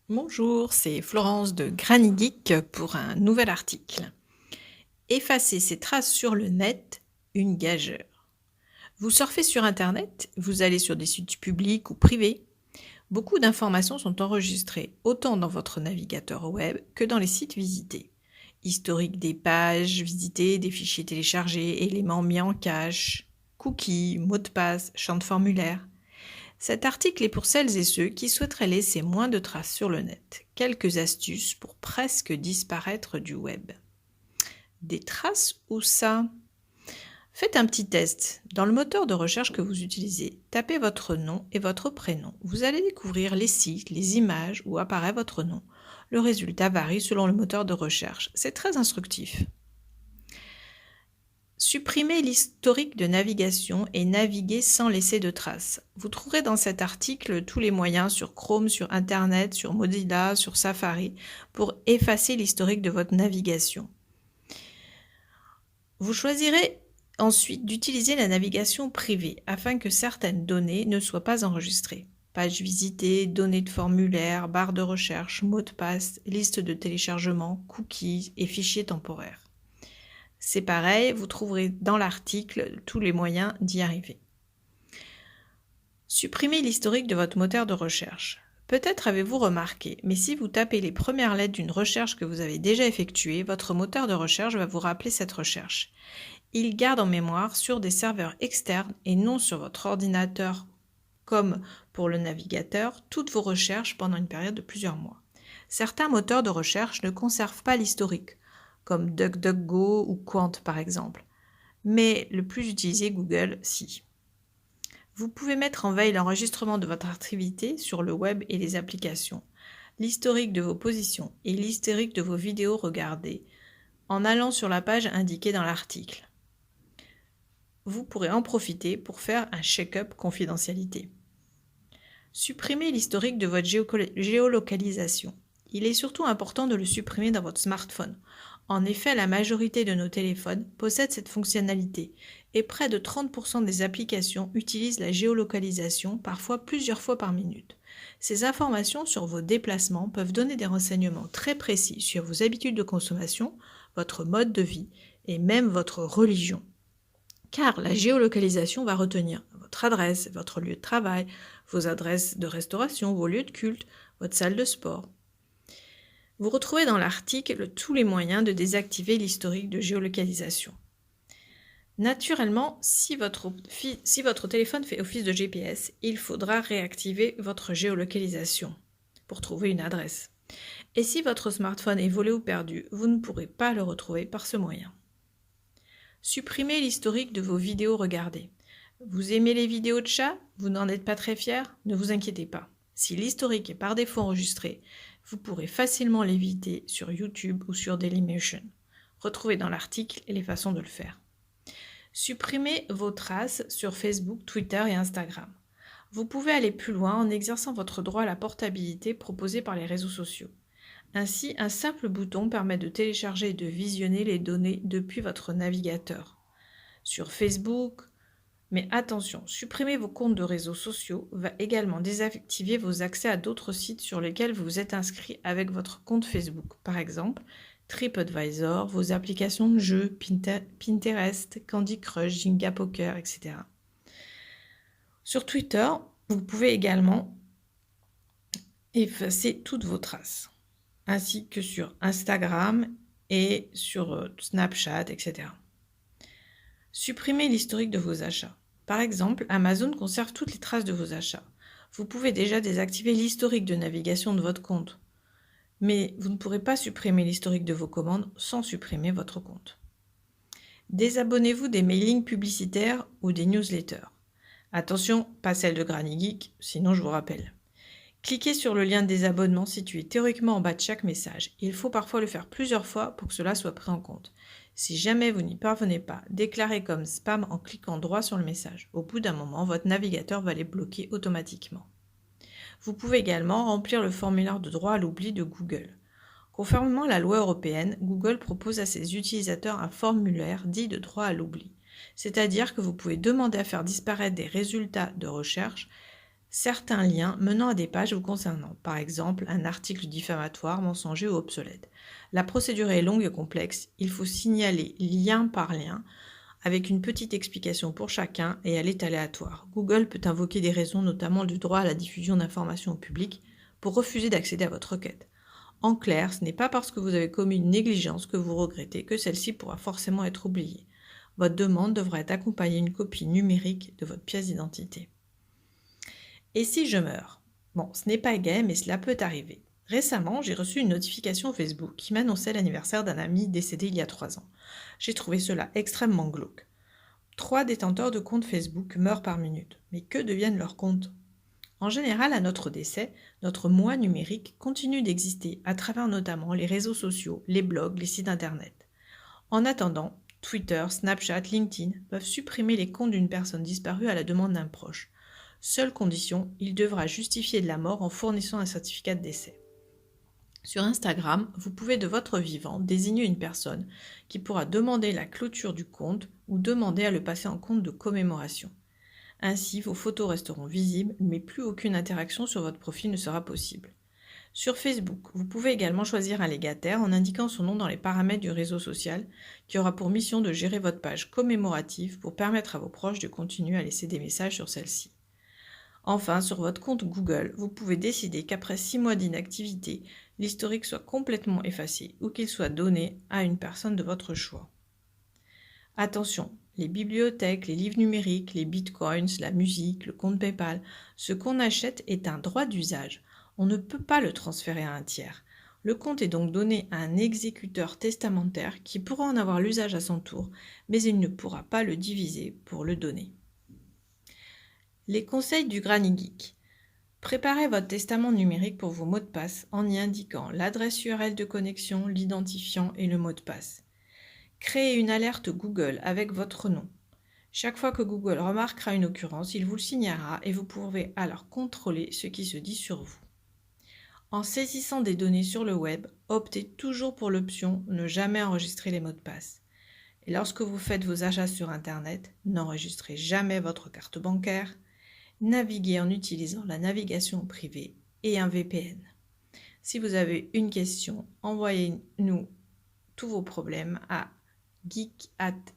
Bonjour, c'est Florence de Granny Geek pour un nouvel article. Effacer ses traces sur le net, une gageure. Vous surfez sur Internet, vous allez sur des sites publics ou privés. Beaucoup d'informations sont enregistrées autant dans votre navigateur web que dans les sites visités. Historique des pages visitées, des fichiers téléchargés, éléments mis en cache, cookies, mots de passe, champs de formulaire. Cet article est pour celles et ceux qui souhaiteraient laisser moins de traces sur le net. Quelques astuces pour presque disparaître du web. Des traces où ça? Faites un petit test. Dans le moteur de recherche que vous utilisez, tapez votre nom et votre prénom. Vous allez découvrir les sites, les images où apparaît votre nom. Le résultat varie selon le moteur de recherche. C'est très instructif. Supprimez l'historique de navigation et naviguez sans laisser de traces. Vous trouverez dans cet article tous les moyens sur Chrome, sur Internet, sur Mozilla, sur Safari pour effacer l'historique de votre navigation. Vous choisirez ensuite d'utiliser la navigation privée afin que certaines données ne soient pas enregistrées. Pages visitées, données de formulaire, barre de recherche, mots de passe, liste de téléchargement, cookies et fichiers temporaires. C'est pareil, vous trouverez dans l'article tous les moyens d'y arriver. Supprimez l'historique de votre moteur de recherche. Peut-être avez-vous remarqué, mais si vous tapez les premières lettres d'une recherche que vous avez déjà effectuée, votre moteur de recherche va vous rappeler cette recherche. Il garde en mémoire sur des serveurs externes et non sur votre ordinateur, comme pour le navigateur, toutes vos recherches pendant une période de plusieurs mois. Certains moteurs de recherche ne conservent pas l'historique, comme DuckDuckGo ou Qwant par exemple. Mais le plus utilisé, Google, si. Vous pouvez mettre en veille l'enregistrement de votre activité sur le web et les applications, l'historique de vos positions et l'historique de vos vidéos regardées en allant sur la page indiquée dans l'article. Vous pourrez en profiter pour faire un check-up confidentialité. Supprimez l'historique de votre géolocalisation. Il est surtout important de le supprimer dans votre smartphone. En effet, la majorité de nos téléphones possèdent cette fonctionnalité et près de 30% des applications utilisent la géolocalisation, parfois plusieurs fois par minute. Ces informations sur vos déplacements peuvent donner des renseignements très précis sur vos habitudes de consommation, votre mode de vie et même votre religion. Car la géolocalisation va retenir votre adresse, votre lieu de travail, vos adresses de restauration, vos lieux de culte, votre salle de sport. Vous retrouvez dans l'article tous les moyens de désactiver l'historique de géolocalisation. Naturellement, si votre téléphone fait office de GPS, il faudra réactiver votre géolocalisation pour trouver une adresse. Et si votre smartphone est volé ou perdu, vous ne pourrez pas le retrouver par ce moyen. Supprimez l'historique de vos vidéos regardées. Vous aimez les vidéos de chats? Vous n'en êtes pas très fier? Ne vous inquiétez pas. Si l'historique est par défaut enregistré, vous pourrez facilement l'éviter sur YouTube ou sur Dailymotion. Retrouvez dans l'article les façons de le faire. Supprimez vos traces sur Facebook, Twitter et Instagram. Vous pouvez aller plus loin en exerçant votre droit à la portabilité proposé par les réseaux sociaux. Ainsi, un simple bouton permet de télécharger et de visionner les données depuis votre navigateur. Sur Facebook, mais attention, supprimer vos comptes de réseaux sociaux va également désactiver vos accès à d'autres sites sur lesquels vous vous êtes inscrit avec votre compte Facebook. Par exemple, TripAdvisor, vos applications de jeux, Pinterest, Candy Crush, Jenga Poker, etc. Sur Twitter, vous pouvez également effacer toutes vos traces, ainsi que sur Instagram et sur Snapchat, etc. Supprimez l'historique de vos achats. Par exemple, Amazon conserve toutes les traces de vos achats. Vous pouvez déjà désactiver l'historique de navigation de votre compte, mais vous ne pourrez pas supprimer l'historique de vos commandes sans supprimer votre compte. Désabonnez-vous des mailings publicitaires ou des newsletters. Attention, pas celle de Granny Geek, sinon je vous rappelle. Cliquez sur le lien de désabonnement situé théoriquement en bas de chaque message. Il faut parfois le faire plusieurs fois pour que cela soit pris en compte. Si jamais vous n'y parvenez pas, déclarez comme spam en cliquant droit sur le message. Au bout d'un moment, votre navigateur va les bloquer automatiquement. Vous pouvez également remplir le formulaire de droit à l'oubli de Google. Conformément à la loi européenne, Google propose à ses utilisateurs un formulaire dit de droit à l'oubli. C'est-à-dire que vous pouvez demander à faire disparaître des résultats de recherche certains liens menant à des pages vous concernant, par exemple un article diffamatoire, mensonger ou obsolète. La procédure est longue et complexe, il faut signaler lien par lien, avec une petite explication pour chacun et elle est aléatoire. Google peut invoquer des raisons, notamment du droit à la diffusion d'informations au public, pour refuser d'accéder à votre requête. En clair, ce n'est pas parce que vous avez commis une négligence que vous regrettez que celle-ci pourra forcément être oubliée. Votre demande devra être accompagnée d'une copie numérique de votre pièce d'identité. Et si je meurs? Bon, ce n'est pas gai, mais cela peut arriver. Récemment, j'ai reçu une notification Facebook qui m'annonçait l'anniversaire d'un ami décédé il y a 3 ans. J'ai trouvé cela extrêmement glauque. 3 détenteurs de comptes Facebook meurent par minute. Mais que deviennent leurs comptes? En général, à notre décès, notre moi numérique continue d'exister à travers notamment les réseaux sociaux, les blogs, les sites internet. En attendant, Twitter, Snapchat, LinkedIn peuvent supprimer les comptes d'une personne disparue à la demande d'un proche. Seule condition, il devra justifier de la mort en fournissant un certificat de décès. Sur Instagram, vous pouvez de votre vivant désigner une personne qui pourra demander la clôture du compte ou demander à le passer en compte de commémoration. Ainsi, vos photos resteront visibles, mais plus aucune interaction sur votre profil ne sera possible. Sur Facebook, vous pouvez également choisir un légataire en indiquant son nom dans les paramètres du réseau social, qui aura pour mission de gérer votre page commémorative pour permettre à vos proches de continuer à laisser des messages sur celle-ci. Enfin, sur votre compte Google, vous pouvez décider qu'après 6 mois d'inactivité, l'historique soit complètement effacé ou qu'il soit donné à une personne de votre choix. Attention, les bibliothèques, les livres numériques, les bitcoins, la musique, le compte PayPal, ce qu'on achète est un droit d'usage. On ne peut pas le transférer à un tiers. Le compte est donc donné à un exécuteur testamentaire qui pourra en avoir l'usage à son tour, mais il ne pourra pas le diviser pour le donner. Les conseils du Granny Geek. Préparez votre testament numérique pour vos mots de passe en y indiquant l'adresse URL de connexion, l'identifiant et le mot de passe. Créez une alerte Google avec votre nom. Chaque fois que Google remarquera une occurrence, il vous le signalera et vous pourrez alors contrôler ce qui se dit sur vous. En saisissant des données sur le web, optez toujours pour l'option « Ne jamais enregistrer les mots de passe ». Et lorsque vous faites vos achats sur Internet, n'enregistrez jamais votre carte bancaire. Naviguez en utilisant la navigation privée et un VPN. Si vous avez une question, envoyez-nous tous vos problèmes à geek@